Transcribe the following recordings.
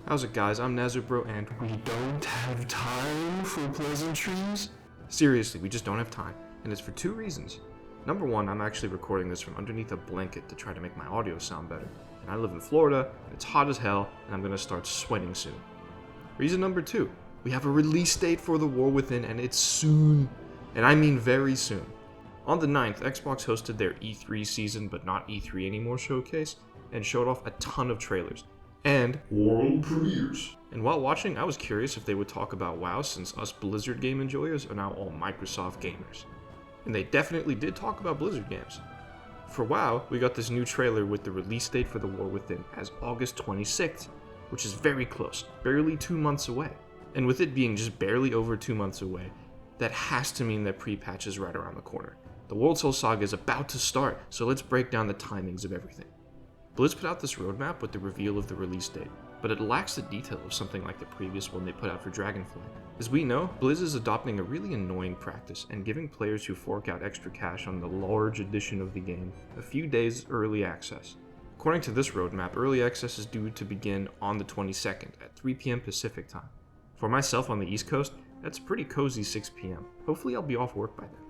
How's it, guys? I'm Nazarbro, and we don't have time for pleasantries. Seriously, we just don't have time, and it's for two reasons. Number one, I'm actually recording this from underneath a blanket to try to make my audio sound better. And I live in Florida, and it's hot as hell, and I'm gonna start sweating soon. Reason number two, we have a release date for The War Within, and it's soon. And I mean very soon. On the 9th, Xbox hosted their E3 season, but not E3 anymore showcase, and showed off a ton of trailers. And world premieres. And while watching, I was curious if they would talk about WoW, since us Blizzard game enjoyers are now all Microsoft gamers. And they definitely did talk about Blizzard games. For WoW, we got this new trailer with the release date for The War Within as August 26th, which is very close, barely 2 months away. And with it being just barely over 2 months away, that has to mean that pre-patch is right around the corner. The World Soul Saga is about to start, so let's break down the timings of everything. Blizz put out this roadmap with the reveal of the release date, but it lacks the detail of something like the previous one they put out for Dragonflight. As we know, Blizz is adopting a really annoying practice and giving players who fork out extra cash on the large edition of the game a few days early access. According to this roadmap, early access is due to begin on the 22nd at 3 p.m. Pacific time. For myself on the East Coast, that's a pretty cozy 6 p.m. Hopefully I'll be off work by then.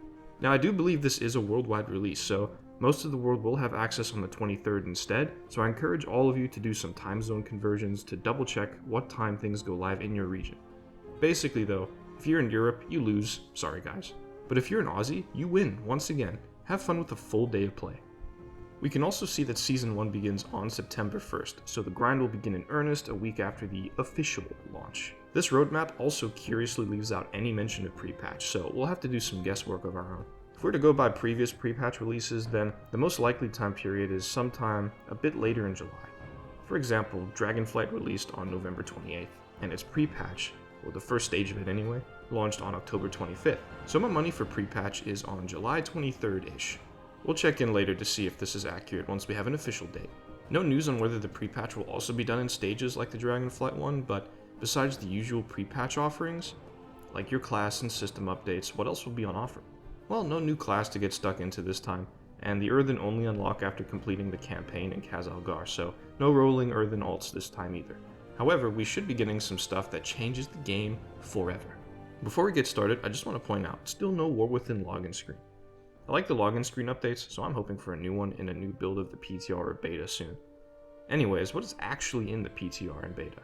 Now I do believe this is a worldwide release, so most of the world will have access on the 23rd instead, so I encourage all of you to do some time zone conversions to double check what time things go live in your region. Basically though, if you're in Europe, you lose, sorry guys. But if you're an Aussie, you win once again. Have fun with a full day of play. We can also see that Season 1 begins on September 1st, so the grind will begin in earnest a week after the official launch. This roadmap also curiously leaves out any mention of pre-patch, so we'll have to do some guesswork of our own. If we're to go by previous pre-patch releases, then the most likely time period is sometime a bit later in July. For example, Dragonflight released on November 28th, and its pre-patch, or the first stage of it anyway, launched on October 25th. So my money for pre-patch is on July 23rd-ish. We'll check in later to see if this is accurate once we have an official date. No news on whether the pre-patch will also be done in stages like the Dragonflight one, but besides the usual pre-patch offerings, like your class and system updates, what else will be on offer? Well, no new class to get stuck into this time, and the Earthen only unlock after completing the campaign in Khazalgar, so no rolling Earthen alts this time either. However, we should be getting some stuff that changes the game forever. Before we get started, I just want to point out, still no War Within login screen. I like the login screen updates, so I'm hoping for a new one in a new build of the PTR or beta soon. Anyways, what is actually in the PTR and beta?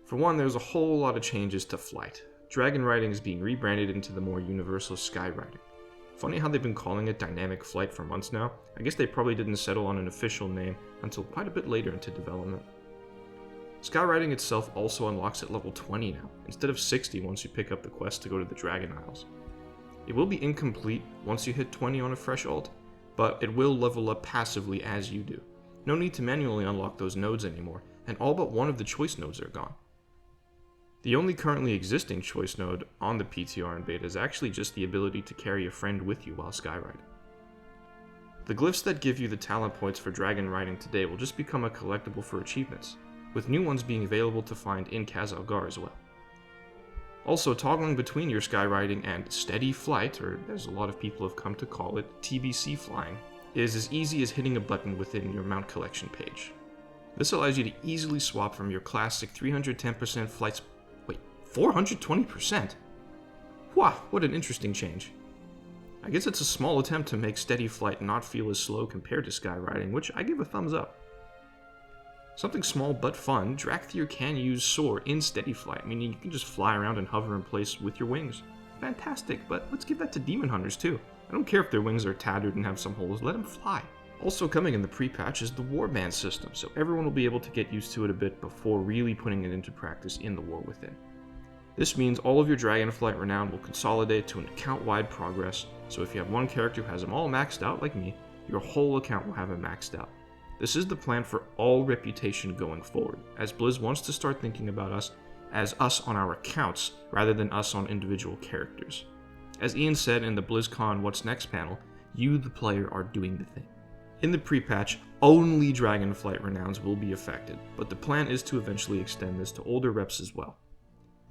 For one, there's a whole lot of changes to Flight. Dragon Riding is being rebranded into the more universal Sky Riding. Funny how they've been calling it Dynamic Flight for months now. I guess they probably didn't settle on an official name until quite a bit later into development. Skyriding itself also unlocks at level 20 now, instead of 60 once you pick up the quest to go to the Dragon Isles. It will be incomplete once you hit 20 on a fresh ult, but it will level up passively as you do. No need to manually unlock those nodes anymore, and all but one of the choice nodes are gone. The only currently existing choice node on the PTR and beta is actually just the ability to carry a friend with you while skyriding. The glyphs that give you the talent points for dragon riding today will just become a collectible for achievements, with new ones being available to find in Khazalgar as well. Also, toggling between your skyriding and steady flight, or as a lot of people have come to call it, TBC flying, is as easy as hitting a button within your mount collection page. This allows you to easily swap from your classic 310% flight 420%? Wow, what an interesting change. I guess it's a small attempt to make steady flight not feel as slow compared to skyriding, which I give a thumbs up. Something small but fun, Drakthir can use soar in steady flight, meaning you can just fly around and hover in place with your wings. Fantastic, but let's give that to demon hunters too. I don't care if their wings are tattered and have some holes, let them fly. Also coming in the pre-patch is the Warband system, so everyone will be able to get used to it a bit before really putting it into practice in the War Within. This means all of your Dragonflight renown will consolidate to an account-wide progress, so if you have one character who has them all maxed out like me, your whole account will have it maxed out. This is the plan for all reputation going forward, as Blizz wants to start thinking about us as us on our accounts rather than us on individual characters. As Ian said in the BlizzCon What's Next panel, you the player are doing the thing. In the pre-patch, only Dragonflight renowns will be affected, but the plan is to eventually extend this to older reps as well.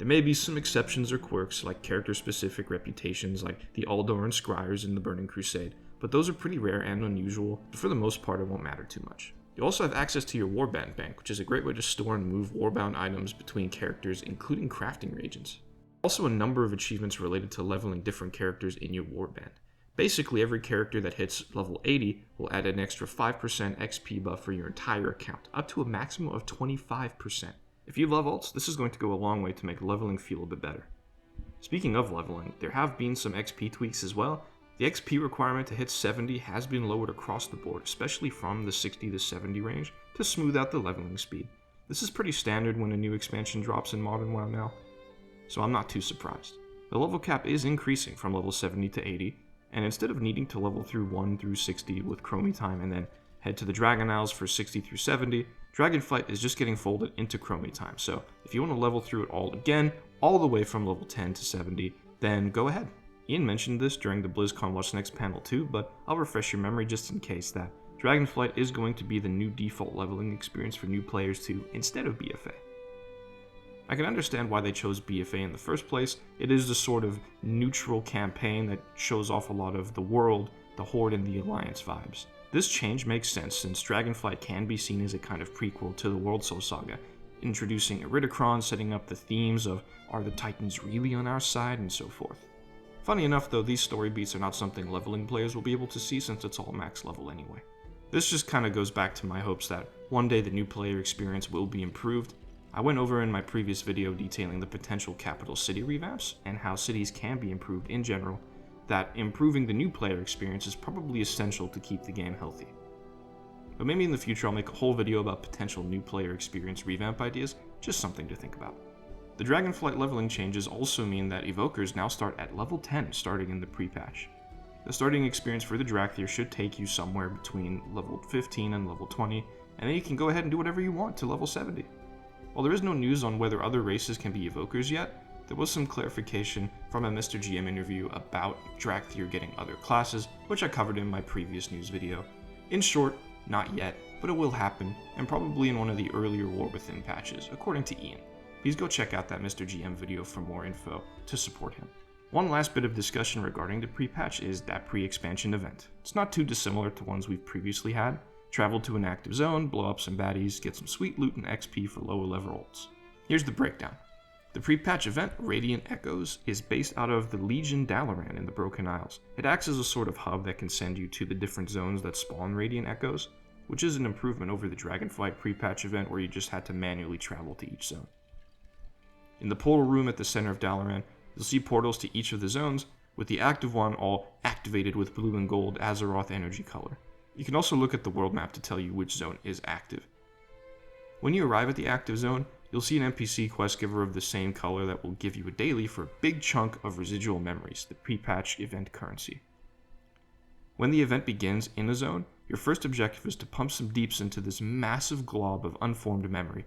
There may be some exceptions or quirks, like character-specific reputations like the Aldoran Scryers in the Burning Crusade, but those are pretty rare and unusual, but for the most part it won't matter too much. You also have access to your Warband bank, which is a great way to store and move Warbound items between characters, including crafting reagents. Also a number of achievements related to leveling different characters in your Warband. Basically, every character that hits level 80 will add an extra 5% XP buff for your entire account, up to a maximum of 25%. If you love alts, this is going to go a long way to make leveling feel a bit better. Speaking of leveling, there have been some XP tweaks as well. The XP requirement to hit 70 has been lowered across the board, especially from the 60 to 70 range, to smooth out the leveling speed. This is pretty standard when a new expansion drops in Modern WoW now, so I'm not too surprised. The level cap is increasing from level 70 to 80, and instead of needing to level through 1 through 60 with Chromie time and then head to the Dragon Isles for 60 through 70, Dragonflight is just getting folded into Chromie time. So if you want to level through it all again, all the way from level 10 to 70, then go ahead. Ian mentioned this during the BlizzCon What's Next panel too, but I'll refresh your memory just in case that Dragonflight is going to be the new default leveling experience for new players too, instead of BFA. I can understand why they chose BFA in the first place. It is the sort of neutral campaign that shows off a lot of the world, the Horde, and the Alliance vibes. This change makes sense since Dragonflight can be seen as a kind of prequel to the World Soul Saga, introducing Iridikron, setting up the themes of are the Titans really on our side, and so forth. Funny enough though, these story beats are not something leveling players will be able to see since it's all max level anyway. This just kinda goes back to my hopes that one day the new player experience will be improved. I went over in my previous video detailing the potential capital city revamps and how cities can be improved in general, that improving the new player experience is probably essential to keep the game healthy. But maybe in the future I'll make a whole video about potential new player experience revamp ideas, just something to think about. The Dragonflight leveling changes also mean that Evokers now start at level 10 starting in the pre-patch. The starting experience for the Drakthir should take you somewhere between level 15 and level 20, and then you can go ahead and do whatever you want to level 70. While there is no news on whether other races can be Evokers yet, there was some clarification from a Mr. GM interview about Drakthir getting other classes, which I covered in my previous news video. In short, not yet, but it will happen, and probably in one of the earlier War Within patches, according to Ian. Please go check out that Mr. GM video for more info to support him. One last bit of discussion regarding the pre-patch is that pre-expansion event. It's not too dissimilar to ones we've previously had. Travel to an active zone, blow up some baddies, get some sweet loot and XP for lower level ults. Here's the breakdown. The pre-patch event, Radiant Echoes, is based out of the Legion Dalaran in the Broken Isles. It acts as a sort of hub that can send you to the different zones that spawn Radiant Echoes, which is an improvement over the Dragonflight pre-patch event where you just had to manually travel to each zone. In the portal room at the center of Dalaran, you'll see portals to each of the zones, with the active one all activated with blue and gold Azeroth energy color. You can also look at the world map to tell you which zone is active. When you arrive at the active zone, you'll see an NPC quest giver of the same color that will give you a daily for a big chunk of residual memories, the pre-patch event currency. When the event begins in a zone, your first objective is to pump some deeps into this massive glob of unformed memory,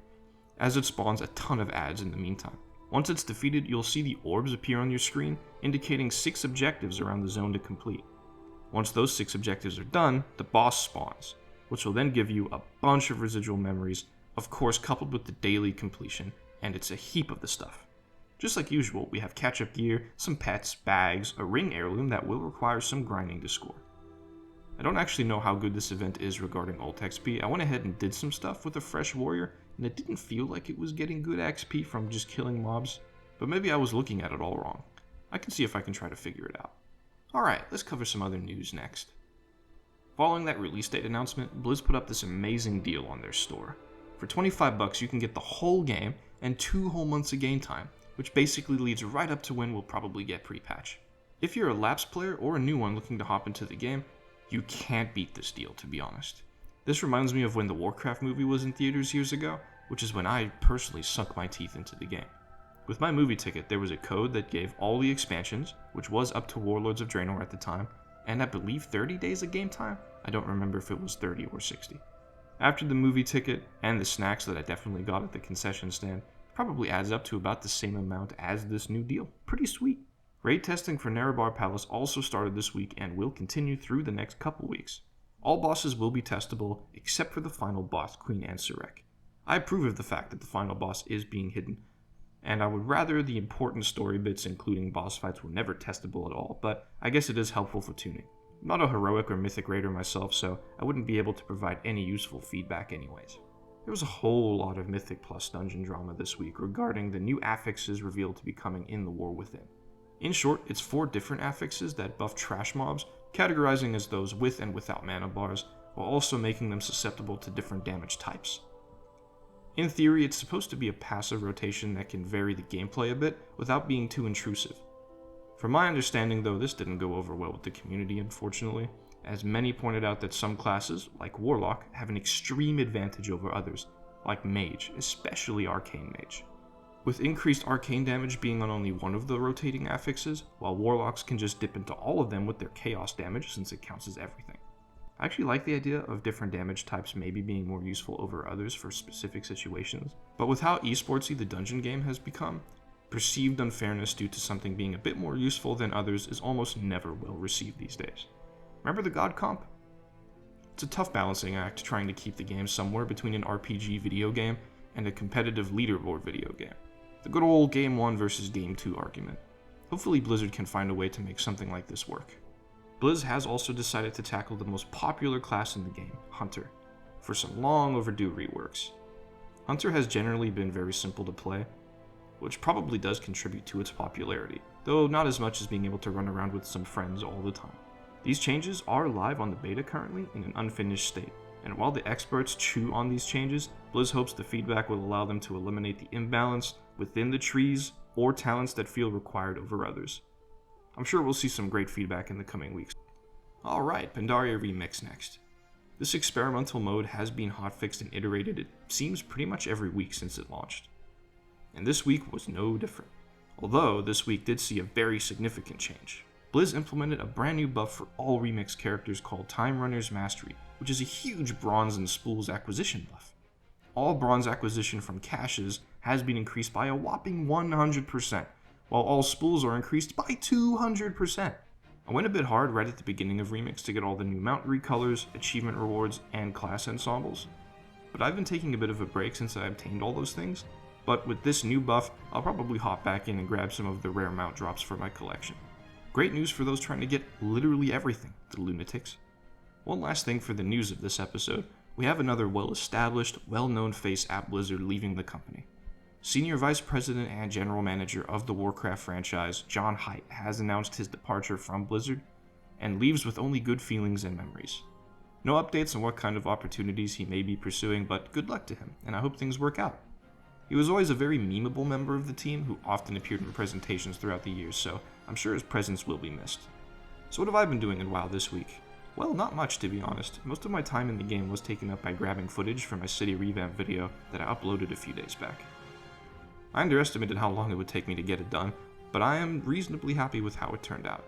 as it spawns a ton of adds in the meantime. Once it's defeated, you'll see the orbs appear on your screen, indicating 6 objectives around the zone to complete. Once those 6 objectives are done, the boss spawns, which will then give you a bunch of residual memories, of course coupled with the daily completion, and it's a heap of the stuff. Just like usual, we have catch-up gear, some pets, bags, a ring heirloom that will require some grinding to score. I don't actually know how good this event is regarding ult XP. I went ahead and did some stuff with a fresh warrior, and it didn't feel like it was getting good XP from just killing mobs, but maybe I was looking at it all wrong. I can see if I can try to figure it out. Alright, let's cover some other news next. Following that release date announcement, Blizz put up this amazing deal on their store. For $25 you can get the whole game and 2 whole months of game time, which basically leads right up to when we'll probably get pre-patch. If you're a lapsed player or a new one looking to hop into the game, you can't beat this deal, to be honest. This reminds me of when the Warcraft movie was in theaters years ago, which is when I personally sunk my teeth into the game. With my movie ticket, there was a code that gave all the expansions, which was up to Warlords of Draenor at the time, and I believe 30 days of game time? I don't remember if it was 30 or 60. After the movie ticket and the snacks that I definitely got at the concession stand, probably adds up to about the same amount as this new deal. Pretty sweet. Raid testing for Nerebar Palace also started this week and will continue through the next couple weeks. All bosses will be testable, except for the final boss, Queen Ansurek. I approve of the fact that the final boss is being hidden, and I would rather the important story bits including boss fights were never testable at all, but I guess it is helpful for tuning. I'm not a heroic or mythic raider myself, so I wouldn't be able to provide any useful feedback anyways. There was a whole lot of Mythic Plus dungeon drama this week regarding the new affixes revealed to be coming in the War Within. In short, it's 4 different affixes that buff trash mobs, categorizing as those with and without mana bars, while also making them susceptible to different damage types. In theory, it's supposed to be a passive rotation that can vary the gameplay a bit without being too intrusive. From my understanding though, this didn't go over well with the community, unfortunately, as many pointed out that some classes, like Warlock, have an extreme advantage over others, like Mage, especially Arcane Mage, with increased arcane damage being on only one of the rotating affixes, while Warlocks can just dip into all of them with their chaos damage since it counts as everything. I actually like the idea of different damage types maybe being more useful over others for specific situations, but with how esportsy the dungeon game has become, perceived unfairness due to something being a bit more useful than others is almost never well received these days. Remember the God comp? It's a tough balancing act trying to keep the game somewhere between an RPG video game and a competitive leaderboard video game. The good old Game 1 versus Game 2 argument. Hopefully Blizzard can find a way to make something like this work. Blizz has also decided to tackle the most popular class in the game, Hunter, for some long overdue reworks. Hunter has generally been very simple to play, which probably does contribute to its popularity, though not as much as being able to run around with some friends all the time. These changes are live on the beta currently in an unfinished state, and while the experts chew on these changes, Blizz hopes the feedback will allow them to eliminate the imbalance within the trees or talents that feel required over others. I'm sure we'll see some great feedback in the coming weeks. Alright, Pandaria Remix next. This experimental mode has been hotfixed and iterated, it seems, pretty much every week since it launched. And this week was no different. Although, this week did see a very significant change. Blizz implemented a brand new buff for all remix characters called Time Runner's Mastery, which is a huge bronze and spools acquisition buff. All bronze acquisition from caches has been increased by a whopping 100%, while all spools are increased by 200%. I went a bit hard right at the beginning of Remix to get all the new mount recolors, achievement rewards, and class ensembles, but I've been taking a bit of a break since I obtained all those things, but with this new buff, I'll probably hop back in and grab some of the rare mount drops for my collection. Great news for those trying to get literally everything, the lunatics. One last thing for the news of this episode, we have another well-established, well-known face at Blizzard leaving the company. Senior Vice President and General Manager of the Warcraft franchise, John Haidt, has announced his departure from Blizzard and leaves with only good feelings and memories. No updates on what kind of opportunities he may be pursuing, but good luck to him, and I hope things work out. He was always a very memeable member of the team who often appeared in presentations throughout the years, so I'm sure his presence will be missed. So what have I been doing in WoW this week? Well, not much to be honest. Most of my time in the game was taken up by grabbing footage from my city revamp video that I uploaded a few days back. I underestimated how long it would take me to get it done, but I am reasonably happy with how it turned out.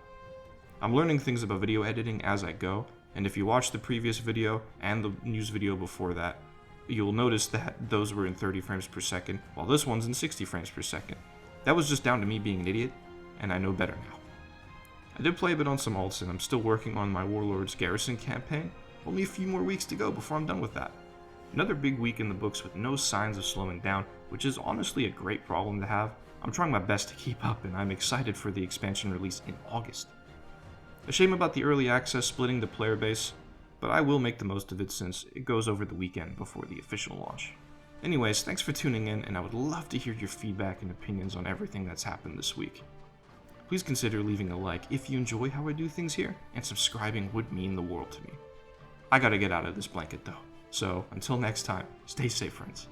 I'm learning things about video editing as I go, and if you watch the previous video and the news video before that, you'll notice that those were in 30 frames per second, while this one's in 60 frames per second. That was just down to me being an idiot, and I know better now. I did play a bit on some alts, and I'm still working on my Warlord's Garrison campaign. Only a few more weeks to go before I'm done with that. Another big week in the books with no signs of slowing down, which is honestly a great problem to have. I'm trying my best to keep up, and I'm excited for the expansion release in August. A shame about the early access splitting the player base, but I will make the most of it since it goes over the weekend before the official launch. Anyways, thanks for tuning in, and I would love to hear your feedback and opinions on everything that's happened this week. Please consider leaving a like if you enjoy how I do things here, and subscribing would mean the world to me. I gotta get out of this blanket though, so until next time, stay safe friends.